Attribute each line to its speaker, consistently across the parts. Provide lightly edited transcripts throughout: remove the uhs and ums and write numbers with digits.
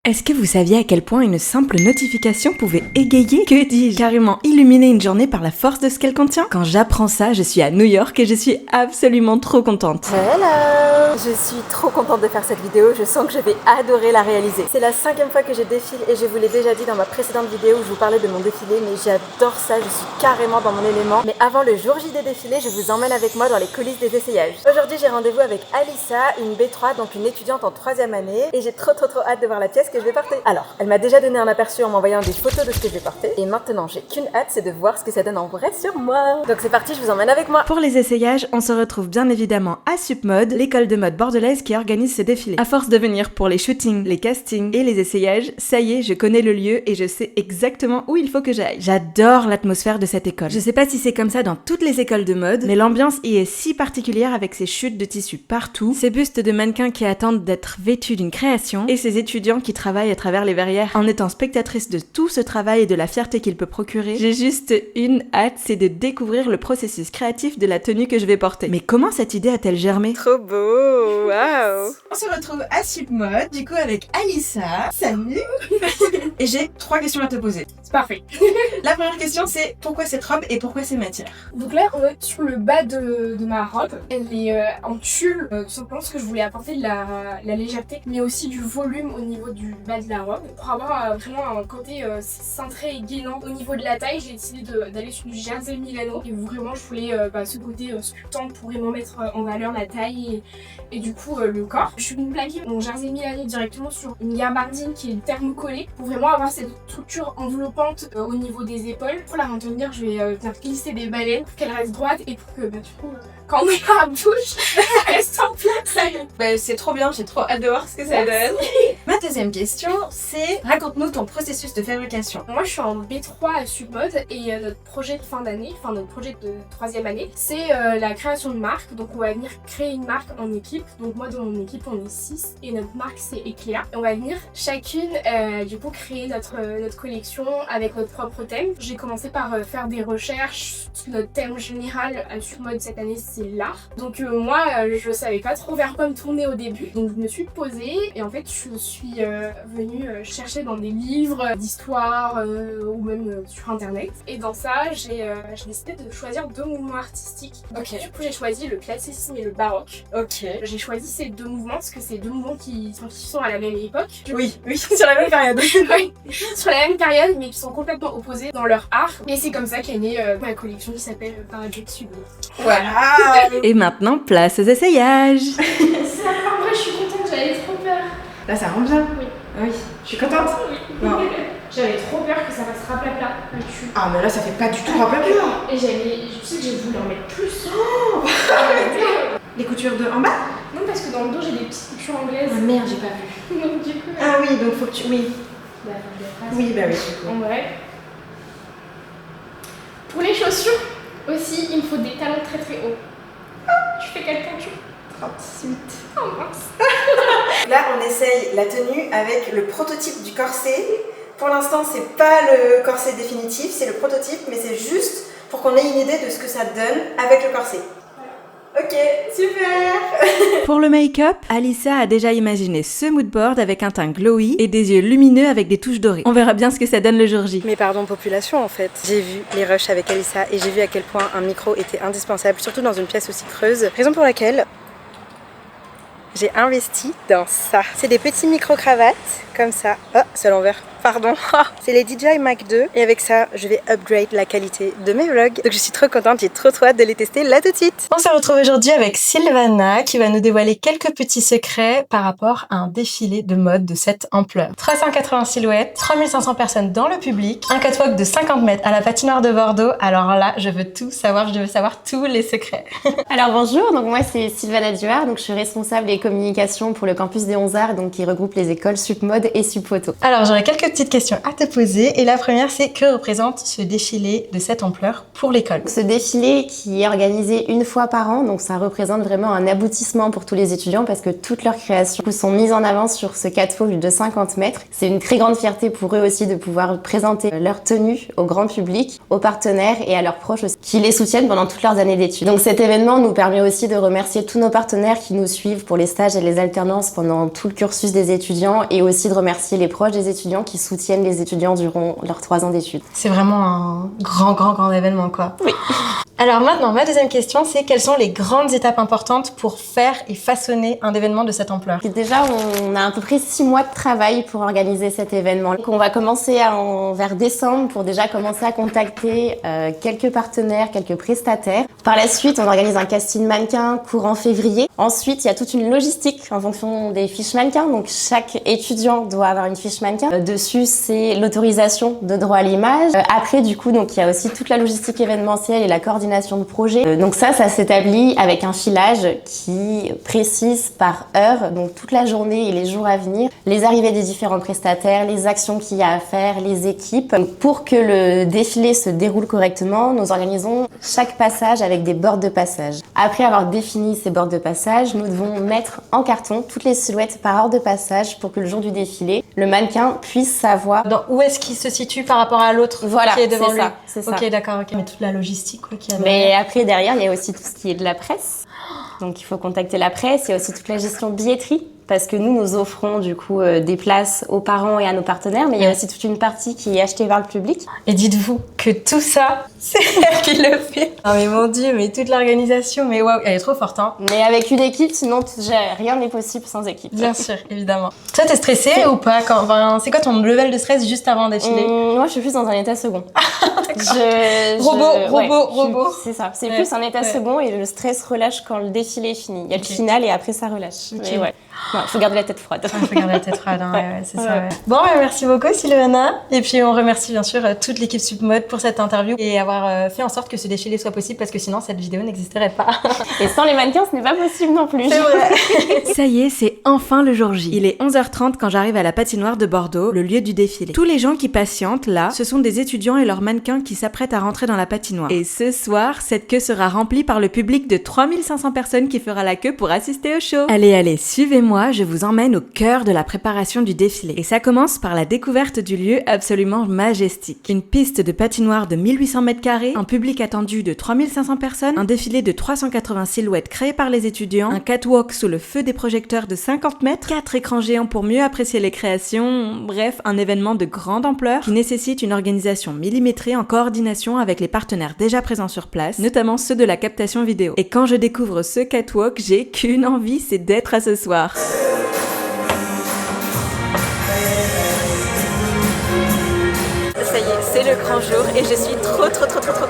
Speaker 1: Est-ce que vous saviez à quel point une simple notification pouvait égayer, que dis-je, carrément illuminer une journée par la force de ce qu'elle contient? Quand j'apprends ça, je suis à New York et je suis absolument trop contente.
Speaker 2: Hello! Je suis trop contente de faire cette vidéo, je sens que je vais adorer la réaliser. C'est la 5e fois que je défile et je vous l'ai déjà dit dans ma précédente vidéo où je vous parlais de mon défilé, mais j'adore ça, je suis carrément dans mon élément. Mais avant le jour J des défilés, je vous emmène avec moi dans les coulisses des essayages. Aujourd'hui, j'ai rendez-vous avec Alissa, une B3, donc une étudiante en 3e année, et j'ai trop hâte de voir la pièce que je vais porter. Alors, elle m'a déjà donné un aperçu en m'envoyant des photos de ce que je vais porter, et maintenant j'ai qu'une hâte, c'est de voir ce que ça donne en vrai sur moi. Donc c'est parti, je vous emmène avec moi.
Speaker 1: Pour les essayages, on se retrouve bien évidemment à Supmode, l'école de mode bordelaise qui organise ce défilé. À force de venir pour les shootings, les castings et les essayages, ça y est, je connais le lieu et je sais exactement où il faut que j'aille. J'adore l'atmosphère de cette école. Je sais pas si c'est comme ça dans toutes les écoles de mode, mais l'ambiance y est si particulière avec ces chutes de tissu partout, ces bustes de mannequins qui attendent d'être vêtus d'une création et ces étudiants qui travaillent à travers les verrières en étant spectatrice de tout ce travail et de la fierté qu'il peut procurer. J'ai juste une hâte, c'est de découvrir le processus créatif de la tenue que je vais porter. Mais comment cette idée a-t-elle germé?
Speaker 2: Trop beau, waouh!
Speaker 3: On se retrouve à Supmode, du coup avec Alissa. Salut! Et j'ai 3 questions à te poser.
Speaker 4: C'est parfait.
Speaker 3: La première question c'est pourquoi cette robe et pourquoi ces matières?
Speaker 4: Donc là, on est sur le bas de ma robe. Elle est en tulle, tout simplement parce que je voulais apporter de la légèreté, mais aussi du volume au niveau du bas de la robe. Pour avoir vraiment un côté cintré et gainant. Au niveau de la taille, j'ai décidé d'aller sur du jersey Milano. Et vraiment, je voulais ce côté sculptant pour vraiment mettre en valeur la taille et du coup le corps. Je suis venue plaquer mon jersey Milano directement sur une gabardine qui est thermocollée pour vraiment avoir cette structure enveloppante au niveau des épaules. Pour la maintenir, je vais venir glisser des baleines pour qu'elle reste droite et pour que du coup quand on met la bouche, ça reste en place.
Speaker 3: C'est trop bien, j'ai trop hâte de voir ce que ça donne. Ma deuxième question c'est raconte-nous ton processus de fabrication.
Speaker 4: Moi je suis en B3 à Supmode et notre projet de fin d'année, enfin notre projet de 3e année, c'est la création de marque. Donc on va venir créer une marque en équipe. Donc moi dans mon équipe on est 6 et notre marque c'est Ecléa. On va venir chacune du coup créer notre collection avec notre propre thème. J'ai commencé par faire des recherches. Notre thème général à Supmode cette année c'est l'art. Donc moi je savais pas trop vers quoi me tourner au début. Donc je me suis posée et en fait je suis venue chercher dans des livres d'histoire ou même sur internet. Et dans ça j'ai décidé de choisir 2 mouvements artistiques.
Speaker 3: Ok.
Speaker 4: Du coup j'ai choisi le classicisme et le baroque.
Speaker 3: Ok.
Speaker 4: J'ai choisi ces 2 mouvements parce que c'est 2 mouvements qui sont à la même époque.
Speaker 3: Oui, sur la même période.
Speaker 4: Oui, sur la même période mais qui sont complètement opposés dans leur art. Et c'est comme ça qu'est née ma collection qui s'appelle Paradox Sublime.
Speaker 3: Voilà.
Speaker 1: Et maintenant, place aux essayages.
Speaker 4: En vrai je suis contente, j'avais trop peur.
Speaker 3: Là ça rend bien.
Speaker 4: Oui.
Speaker 3: Oui. Je suis contente.
Speaker 4: Oui.
Speaker 3: Bon.
Speaker 4: J'avais trop peur que ça fasse raplapla le tube.
Speaker 3: Ah mais là ça fait pas du tout rappel.
Speaker 4: Et je sais que j'ai voulu en mettre plus.
Speaker 3: Les coutures de en bas?
Speaker 4: Non parce que dans le dos j'ai des petites coutures anglaises.
Speaker 3: Ah merde j'ai pas vu.
Speaker 4: Donc du coup...
Speaker 3: Ah oui donc faut que tu... Oui.
Speaker 4: Bah, faut que je les fasse.
Speaker 3: Oui bah oui du coup.
Speaker 4: En vrai. Pour les chaussures aussi, il me faut des talons très très hauts. Tu fais quelle pointure?
Speaker 3: 38.
Speaker 4: Oh mince.
Speaker 2: Là, on essaye la tenue avec le prototype du corset. Pour l'instant, c'est pas le corset définitif, c'est le prototype, mais c'est juste pour qu'on ait une idée de ce que ça donne avec le corset. Ok, super.
Speaker 1: Pour le make-up, Alissa a déjà imaginé ce moodboard avec un teint glowy et des yeux lumineux avec des touches dorées. On verra bien ce que ça donne le jour J.
Speaker 2: Mais pardon population en fait. J'ai vu les rushs avec Alissa et j'ai vu à quel point un micro était indispensable, surtout dans une pièce aussi creuse. Raison pour laquelle j'ai investi dans ça. C'est des petits micro-cravates, comme ça. Oh, c'est à l'envers. Pardon. C'est les DJI Mac 2. Et avec ça, je vais upgrade la qualité de mes vlogs. Donc je suis trop contente, j'ai trop hâte de les tester là tout de suite.
Speaker 3: On se retrouve aujourd'hui avec Sylvana qui va nous dévoiler quelques petits secrets par rapport à un défilé de mode de cette ampleur. 380 silhouettes, 3500 personnes dans le public, un catwalk de 50 mètres à la patinoire de Bordeaux. Alors là, je veux tout savoir, je veux savoir tous les secrets.
Speaker 5: Alors bonjour, donc moi c'est Sylvana Duard, donc je suis responsable des communications pour le campus des 11 Arts, donc qui regroupe les écoles Supmode et Supauto.
Speaker 3: Alors j'aurais quelques petites questions à te poser. Et la première, c'est que représente ce défilé de cette ampleur pour l'école?
Speaker 5: Ce défilé qui est organisé une fois par an, donc ça représente vraiment un aboutissement pour tous les étudiants parce que toutes leurs créations sont mises en avant sur ce catwalk de 50 mètres. C'est une très grande fierté pour eux aussi de pouvoir présenter leur tenue au grand public, aux partenaires et à leurs proches aussi, qui les soutiennent pendant toutes leurs années d'études. Donc cet événement nous permet aussi de remercier tous nos partenaires qui nous suivent pour les stages et les alternances pendant tout le cursus des étudiants et aussi de remercier les proches des étudiants qui soutiennent les étudiants durant leurs 3 ans d'études.
Speaker 3: C'est vraiment un grand événement, quoi.
Speaker 5: Oui.
Speaker 3: Alors maintenant, ma deuxième question, c'est quelles sont les grandes étapes importantes pour faire et façonner un événement de cette ampleur?
Speaker 5: Déjà, on a à peu près 6 mois de travail pour organiser cet événement. Donc, on va commencer vers décembre pour déjà commencer à contacter quelques partenaires, quelques prestataires. Par la suite, on organise un casting mannequin courant février. Ensuite, il y a toute une logistique en fonction des fiches mannequins. Donc, chaque étudiant doit avoir une fiche mannequin. Dessus, c'est l'autorisation de droit à l'image. Après, du coup, donc il y a aussi toute la logistique événementielle et la coordination de projet. Donc ça s'établit avec un filage qui précise par heure, donc toute la journée et les jours à venir, les arrivées des différents prestataires, les actions qu'il y a à faire, les équipes. Donc pour que le défilé se déroule correctement, nous organisons chaque passage avec des bords de passage. Après avoir défini ces bords de passage, nous devons mettre en carton toutes les silhouettes par ordre de passage pour que le jour du défilé, le mannequin puisse savoir
Speaker 3: Où est-ce qu'il se situe par rapport à l'autre qui est devant lui?
Speaker 5: C'est ça.
Speaker 3: Ok, d'accord, ok. Mais toute la logistique, quoi, qui a
Speaker 5: Mais après, derrière, il y a aussi tout ce qui est de la presse. Donc, il faut contacter la presse. Il y a aussi toute la gestion billetterie. Parce que nous offrons du coup des places aux parents et à nos partenaires. Mais il y a aussi toute une partie qui est achetée par le public.
Speaker 3: Et dites-vous que tout ça, c'est elle qui le fait. Oh mais mon Dieu, mais toute l'organisation, mais waouh, elle est trop forte, hein.
Speaker 5: Mais avec une équipe, sinon rien n'est possible sans équipe.
Speaker 3: Bien sûr, évidemment. Toi, t'es stressée ou pas c'est quoi ton level de stress juste avant un défilé?
Speaker 5: Moi, je suis plus dans un état second.
Speaker 3: Robot.
Speaker 5: C'est ça. C'est plus un état second et le stress relâche quand le défilé est fini. Il y a le final et après ça relâche.
Speaker 3: Okay.
Speaker 5: Mais faut garder la tête froide.
Speaker 3: Faut garder la tête froide, hein, c'est ça. Ouais. Bon, merci beaucoup Sylvana. Et puis on remercie bien sûr toute l'équipe Submode pour cette interview et avoir fait en sorte que ce défilé soit possible parce que sinon cette vidéo n'existerait pas.
Speaker 5: Et sans les mannequins, ce n'est pas possible non plus.
Speaker 3: C'est vrai.
Speaker 1: Ça y est, c'est enfin le jour J. Il est 11h30 quand j'arrive à la patinoire de Bordeaux, le lieu du défilé. Tous les gens qui patientent là, ce sont des étudiants et leurs mannequins qui s'apprêtent à rentrer dans la patinoire. Et ce soir, cette queue sera remplie par le public de 3500 personnes qui fera la queue pour assister au show. Allez, suivez-moi, je vous emmène au cœur de la préparation du défilé. Et ça commence par la découverte du lieu absolument majestique. Une piste de patinoire de 1800 m², un public attendu de 3500 personnes, un défilé de 380 silhouettes créées par les étudiants, un catwalk sous le feu des projecteurs de 50 mètres, 4 écrans géants pour mieux apprécier les créations, bref, un événement de grande ampleur qui nécessite une organisation millimétrée en coordination avec les partenaires déjà présents sur place, notamment ceux de la captation vidéo. Et quand je découvre ce catwalk, j'ai qu'une envie, c'est d'être à ce soir.
Speaker 2: Ça y est, c'est le grand jour et je suis trop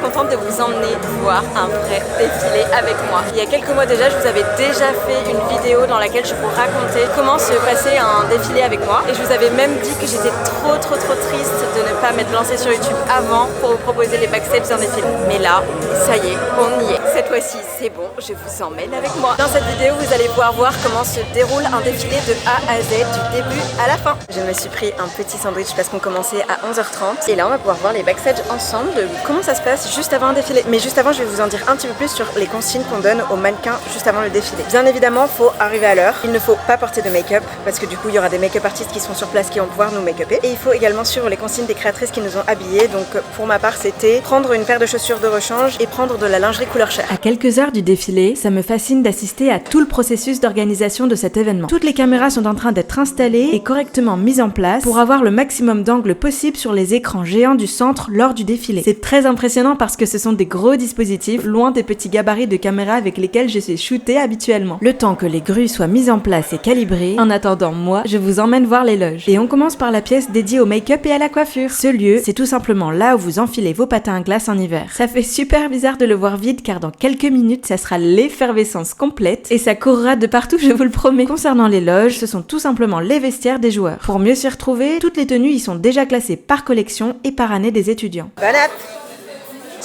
Speaker 2: contente de vous emmener voir un vrai défilé avec moi. Il y a quelques mois déjà, je vous avais déjà fait une vidéo dans laquelle je vous racontais comment se passait un défilé avec moi et je vous avais même dit que j'étais trop triste de ne pas m'être lancée sur YouTube avant pour vous proposer les backstage d'un défilé. Mais là, ça y est, on y est. Cette fois-ci, c'est bon, je vous emmène avec moi. Dans cette vidéo, vous allez pouvoir voir comment se déroule un défilé de A à Z, du début à la fin. Je me suis pris un petit sandwich parce qu'on commençait à 11h30 et là on va pouvoir voir les backstage ensemble de comment ça se passe juste avant un défilé. Mais juste avant, je vais vous en dire un petit peu plus sur les consignes qu'on donne aux mannequins juste avant le défilé. Bien évidemment, faut arriver à l'heure. Il ne faut pas porter de make-up parce que du coup, il y aura des make-up artistes qui sont sur place qui vont pouvoir nous make-upper. Et il faut également suivre les consignes des créatrices qui nous ont habillés. Donc pour ma part, c'était prendre une paire de chaussures de rechange et prendre de la lingerie couleur chair.
Speaker 1: À quelques heures du défilé, ça me fascine d'assister à tout le processus d'organisation de cet événement. Toutes les caméras sont en train d'être installées et correctement mises en place pour avoir le maximum d'angles possible sur les écrans géants du centre lors du défilé. C'est très impressionnant parce que ce sont des gros dispositifs, loin des petits gabarits de caméras avec lesquels je suis shootée habituellement. Le temps que les grues soient mises en place et calibrées, en attendant moi, je vous emmène voir les loges. Et on commence par la pièce dédiée au make-up et à la coiffure. Ce lieu, c'est tout simplement là où vous enfilez vos patins à glace en hiver. Ça fait super bizarre de le voir vide car dans quelques minutes, ça sera l'effervescence complète et ça courra de partout, je vous le promets. Concernant les loges, ce sont tout simplement les vestiaires des joueurs. Pour mieux s'y retrouver, toutes les tenues y sont déjà classées par collection et par année des étudiants.
Speaker 2: Bon app.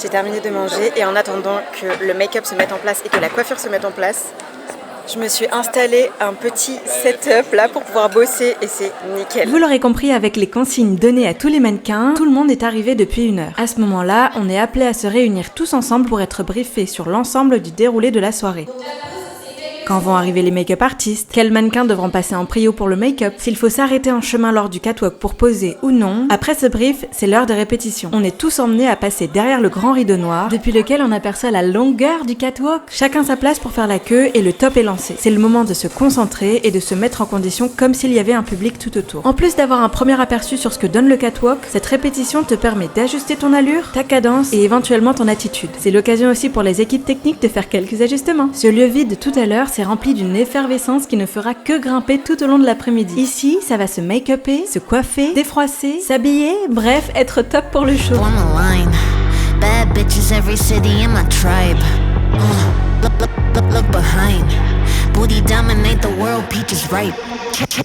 Speaker 2: J'ai terminé de manger et en attendant que le make-up se mette en place et que la coiffure se mette en place, Je me suis installé un petit setup là pour pouvoir bosser et c'est nickel.
Speaker 1: Vous l'aurez compris, avec les consignes données à tous les mannequins, tout le monde est arrivé depuis 1 heure. À ce moment-là, on est appelé à se réunir tous ensemble pour être briefés sur l'ensemble du déroulé de la soirée. Quand vont arriver les make-up artistes, quels mannequins devront passer en prio pour le make-up, s'il faut s'arrêter en chemin lors du catwalk pour poser ou non. Après ce brief, c'est l'heure de répétition. On est tous emmenés à passer derrière le grand rideau noir, depuis lequel on aperçoit la longueur du catwalk. Chacun sa place pour faire la queue et le top est lancé. C'est le moment de se concentrer et de se mettre en condition comme s'il y avait un public tout autour. En plus d'avoir un premier aperçu sur ce que donne le catwalk, cette répétition te permet d'ajuster ton allure, ta cadence et éventuellement ton attitude. C'est l'occasion aussi pour les équipes techniques de faire quelques ajustements. Ce lieu vide tout à l'heure, c'est rempli d'une effervescence qui ne fera que grimper tout au long de l'après-midi. Ici, ça va se make-upper, se coiffer, défroisser, s'habiller, bref, être top pour le show.
Speaker 6: Bad bitches, every city in my tribe. Look behind. Booty dominate the world, peaches ripe.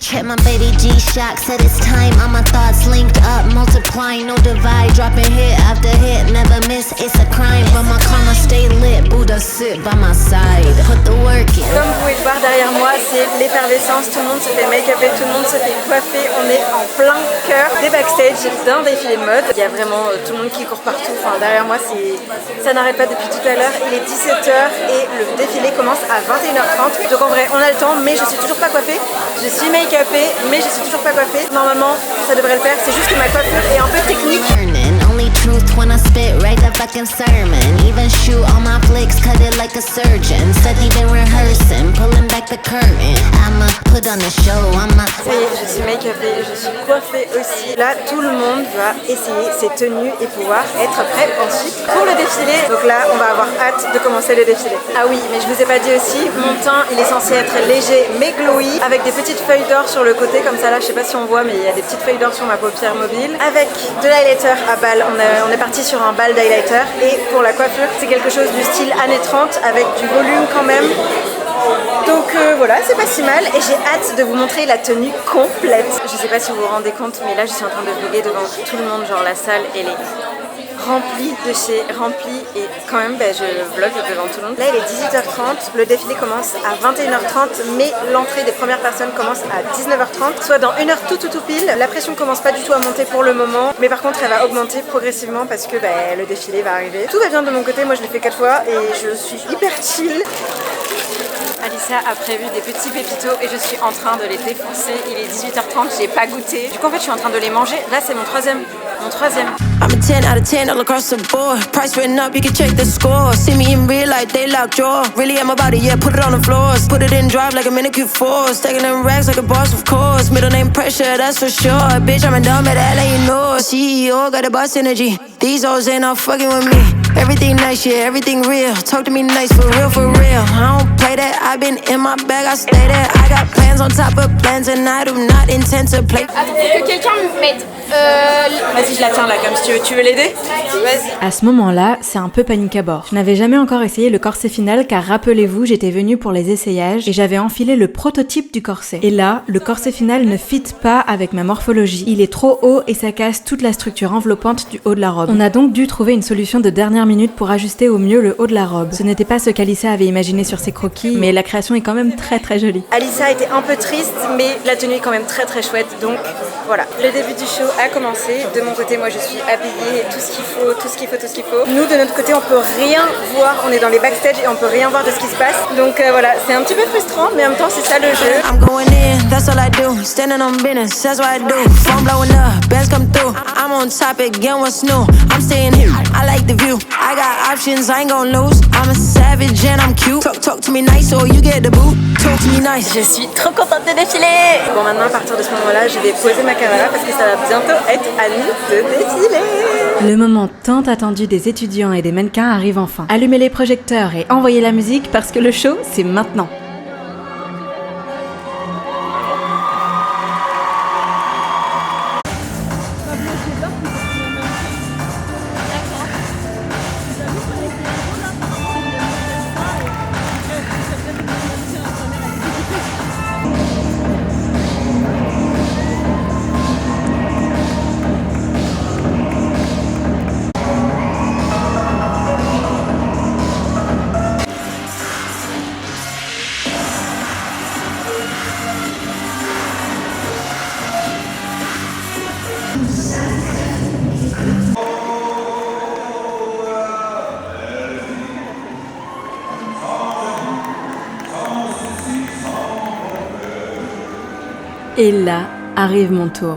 Speaker 6: Check my baby G-Shock, said it's time. All my thoughts linked up, multiplying, no divide. Dropping hit after hit, never miss, it's a crime. But my karma stay lit, Buddha sit by my side. Put the work in.
Speaker 2: Comme vous pouvez le voir derrière moi, c'est l'effervescence, tout le monde se fait make-upper, tout le monde se fait coiffer. On est en plein cœur des backstage d'un défilé de mode. Il y a vraiment tout le monde qui court partout. Enfin, derrière moi, ça n'arrête pas depuis tout à l'heure. Il est 17h et le défilé commence à 21h30. Donc en vrai, on a le temps, mais je suis toujours pas coiffée. Je suis make-upée, mais je suis toujours pas coiffée. Normalement, ça devrait le faire. C'est juste que ma coiffure est un peu technique.
Speaker 6: Only truth when I spit, write a fucking sermon. Even shoot all my flicks, cut it like a surgeon. Study been rehearsing, pulling back the curtain. I'ma put on a show,
Speaker 2: Ça y est, je suis make-upée, je suis coiffée aussi. Là, tout le monde va essayer ses tenues et pouvoir être prêt ensuite pour le défilé. Donc là, on va avoir hâte de commencer le défilé. Ah oui, mais je vous ai pas dit aussi, mon teint, il est censé être léger mais glowy, avec des petites feuilles d'or sur le côté, comme ça là, je sais pas si on voit, mais il y a des petites feuilles d'or sur ma paupière mobile. Avec de l'highlighter à balles, on est parti sur un bal d'highlighter. Et pour la coiffure, c'est quelque chose du style années 30, avec du volume quand même. Donc voilà, c'est pas si mal et j'ai hâte de vous montrer la tenue complète. Je sais pas si vous vous rendez compte, mais là je suis en train de vlogger devant tout le monde, genre la salle elle est remplie de chez remplie et quand même je vlog devant tout le monde. Là il est 18h30, le défilé commence à 21h30 mais l'entrée des premières personnes commence à 19h30, soit dans 1 heure tout pile. La pression commence pas du tout à monter pour le moment, mais par contre elle va augmenter progressivement parce que le défilé va arriver. Tout va bien de mon côté, moi je l'ai fait 4 fois et je suis hyper chill. Alicia a prévu des petits pépitos et je suis en train de les défoncer. Il est 18h30, j'ai pas goûté. Du coup en fait je suis en train de les manger. Là c'est mon troisième.
Speaker 7: I'm a 10 out of 10 all across the board. Price written up, you can check the score. See me in real life, they lock jaw. Really am about it, yeah, put it on the floors. Put it in drive like a Minicube Force. Stacking them racks like a boss, of course. Middle name pressure, that's for sure. Bitch, I'm a dumb at LA, you know. CEO, got a boss energy. These hoes ain't all fucking with me. Everything nice, yeah, everything real. Talk to me nice, for real, for real. I don't play that, I've been in my bag, I stay there. I got plans on top of plans and I do not intend to play.
Speaker 4: Attends, faut que quelqu'un me mette.
Speaker 2: Vas-y, je la tiens là, comme si tu veux. Tu veux l'aider? Vas-y.
Speaker 1: À ce moment-là, c'est un peu panique à bord. Je n'avais jamais encore essayé le corset final car rappelez-vous, j'étais venue pour les essayages et j'avais enfilé le prototype du corset. Et là, le corset final ne fit pas avec ma morphologie. Il est trop haut et ça casse toute la structure enveloppante du haut de la robe. On a donc dû trouver une solution de dernière minute pour ajuster au mieux le haut de la robe. Ce n'était pas ce qu'Alyssa avait imaginé sur ses croquis, mais la création est quand même très jolie.
Speaker 2: Alyssa était un peu triste, mais la tenue est quand même très chouette, donc voilà. Le début du show a commencé. De mon côté, moi je suis habillée, tout ce qu'il faut. Nous, de notre côté, on peut rien voir. On est dans les backstage et on peut rien voir de ce qui se passe. Donc voilà, c'est un petit peu frustrant, mais en même temps, c'est ça le jeu.
Speaker 7: I'm going in, that's all I do. Standing on business, that's what I do. Phone blowing up, bands come through. I'm on top again, what's new? I'm staying here, I like the view. I got options, I ain't gon' lose. I'm a savage and I'm cute. Talk to me nice or you get the boot. Talk to me nice.
Speaker 2: Je suis trop contente de défiler. Bon, maintenant, à partir de ce moment-là, je vais poser ma caméra parce que ça va bientôt être à nous de défiler.
Speaker 1: Le moment tant attendu des étudiants et des mannequins arrive enfin. Allumez les projecteurs et envoyez la musique parce que le show, c'est maintenant. Et là arrive mon tour.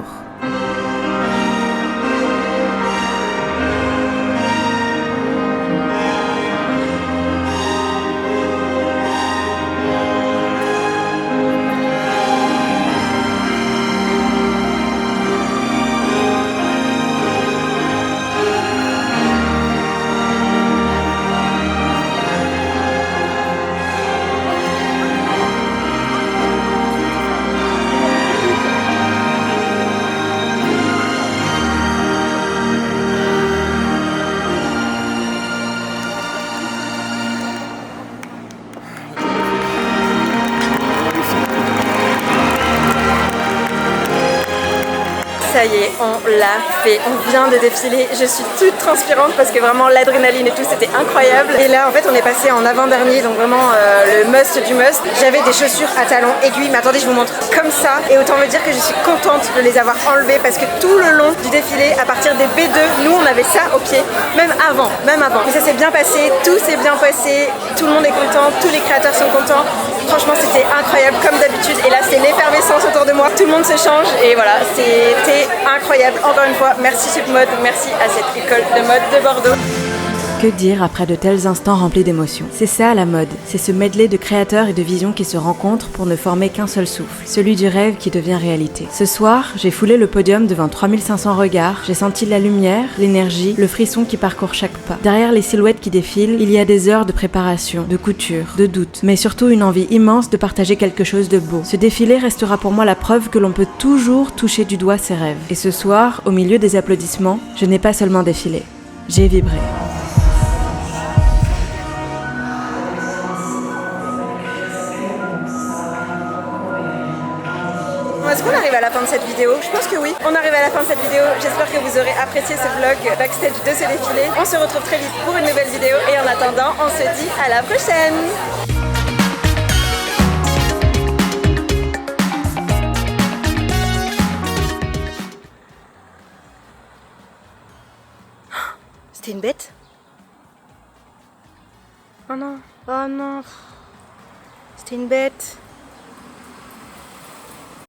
Speaker 2: Ça y est, on l'a fait, on vient de défiler, je suis toute transpirante parce que vraiment l'adrénaline et tout c'était incroyable. Et là en fait on est passé en avant-dernier, donc vraiment le must du must. J'avais des chaussures à talons aiguilles, mais attendez je vous montre comme ça. Et autant me dire que je suis contente de les avoir enlevées parce que tout le long du défilé, à partir des B2, nous on avait ça au pied, même avant. Et ça s'est bien passé, tout s'est bien passé, tout le monde est content, tous les créateurs sont contents. Franchement c'était incroyable comme d'habitude et là c'est l'effervescence autour de moi, tout le monde se change et voilà, c'était incroyable. Encore une fois, merci Supmode, merci à cette école de mode de Bordeaux.
Speaker 1: Que dire après de tels instants remplis d'émotions? C'est ça la mode, c'est ce medley de créateurs et de visions qui se rencontrent pour ne former qu'un seul souffle, celui du rêve qui devient réalité. Ce soir, j'ai foulé le podium devant 3500 regards, j'ai senti la lumière, l'énergie, le frisson qui parcourt chaque pas. Derrière les silhouettes qui défilent, il y a des heures de préparation, de couture, de doute, mais surtout une envie immense de partager quelque chose de beau. Ce défilé restera pour moi la preuve que l'on peut toujours toucher du doigt ses rêves. Et ce soir, au milieu des applaudissements, je n'ai pas seulement défilé, j'ai vibré.
Speaker 2: Est-ce qu'on arrive à la fin de cette vidéo? Je pense que oui. On arrive à la fin de cette vidéo. J'espère que vous aurez apprécié ce vlog backstage de ce défilé. On se retrouve très vite pour une nouvelle vidéo. Et en attendant, on se dit à la prochaine. C'était une bête? Oh non. Oh non. C'était une bête.